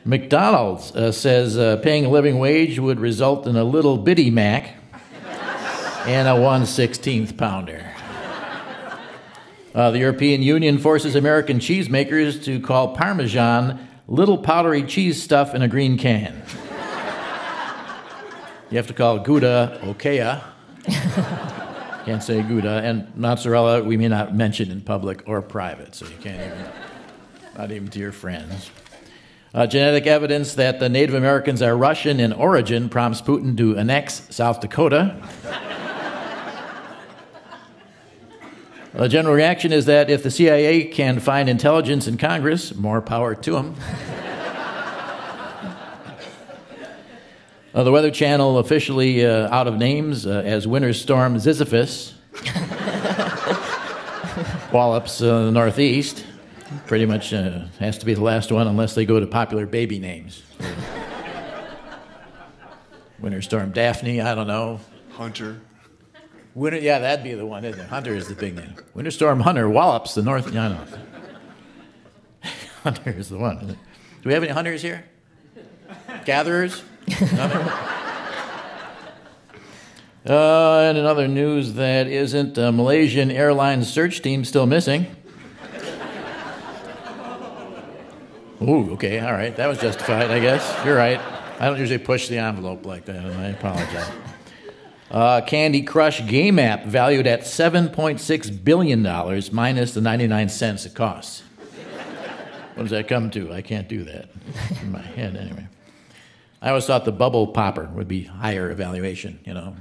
McDonald's says paying a living wage would result in a little bitty Mac and a 1/16 pounder. The European Union forces American cheesemakers to call Parmesan little powdery cheese stuff in a green can. You have to call Gouda Whad'Ya. Can't say Gouda. And mozzarella we may not mention in public or private, so you can't even, not even to your friends. Genetic evidence that the Native Americans are Russian in origin prompts Putin to annex South Dakota. The general reaction is that if the CIA can find intelligence in Congress, more power to them. The Weather Channel officially out of names as Winter Storm Sisyphus wallops the Northeast. Pretty much has to be the last one unless they go to popular baby names. Winter Storm Daphne, I don't know. Hunter. Winter, yeah, that'd be the one, isn't it? Hunter is the big name. Winter Storm Hunter wallops the North. Yeah, I know. Hunter is the one. Do we have any hunters here? Gatherers? And in other news that isn't, Malaysian Airlines search team still missing. Ooh, okay, all right. That was justified, I guess. You're right. I don't usually push the envelope like that, and I apologize. Candy Crush game app valued at $7.6 billion minus the 99 cents it costs. What does that come to? I can't do that in my head anyway. I always thought the bubble popper would be higher evaluation, you know.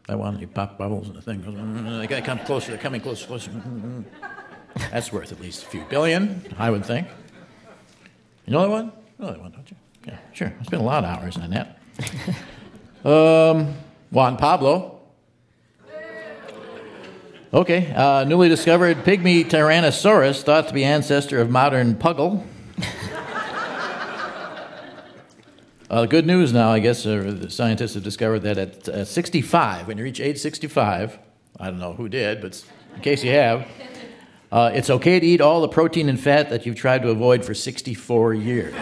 I want you pop bubbles and the thing goes, they gotta come closer, they're coming closer, closer. That's worth at least a few billion, I would think. You know that one? You know that one, don't you? Yeah, sure. I spent a lot of hours on that. Juan Pablo. Okay, newly discovered pygmy Tyrannosaurus, thought to be ancestor of modern Puggle. Good news now, I guess, the scientists have discovered that at 65, when you reach age 65, I don't know who did, but in case you have, it's okay to eat all the protein and fat that you've tried to avoid for 64 years.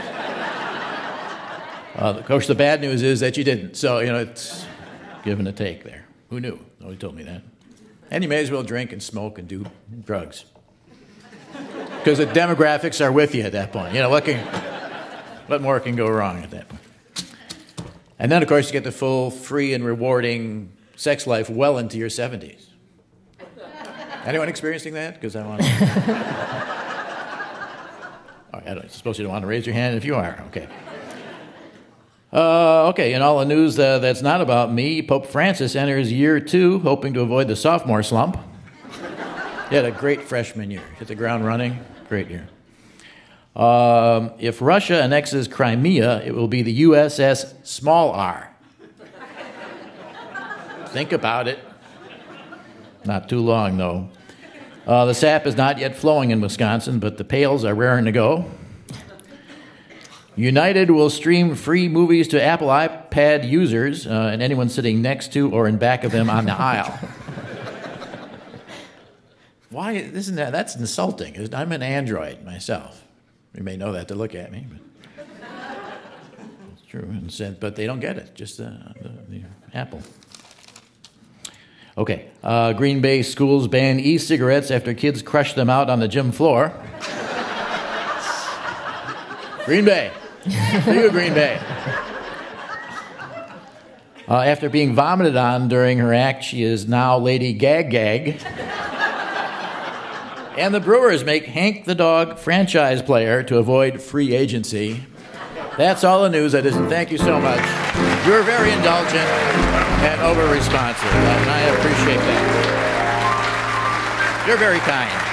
Of course, the bad news is that you didn't, so, you know, it's give and a take there. Who knew? Nobody told me that. And you may as well drink and smoke and do drugs. Because the demographics are with you at that point. You know, what more can go wrong at that point? And then, of course, you get the full, free, and rewarding sex life well into your 70s. Anyone experiencing that? Because I want to... I suppose you don't want to raise your hand if you are. Okay. Okay, in all the news that's not about me, Pope Francis enters year 2, hoping to avoid the sophomore slump. He had a great freshman year. Hit the ground running. Great year. If Russia annexes Crimea, it will be the USS Small R. Think about it. Not too long, though. The sap is not yet flowing in Wisconsin, but the pails are raring to go. United will stream free movies to Apple iPad users and anyone sitting next to or in back of them on the aisle. Why isn't that? That's insulting. I'm an Android myself. You may know that to look at me, but it's true. But they don't get it. Just the Apple. Okay. Green Bay schools ban e-cigarettes after kids crush them out on the gym floor. Green Bay. See you, Green Bay. After being vomited on during her act, she is now Lady Gag. And the Brewers make Hank the Dog franchise player to avoid free agency. That's all the news. Thank you so much. You're very indulgent and over-responsive, and I appreciate that. You're very kind.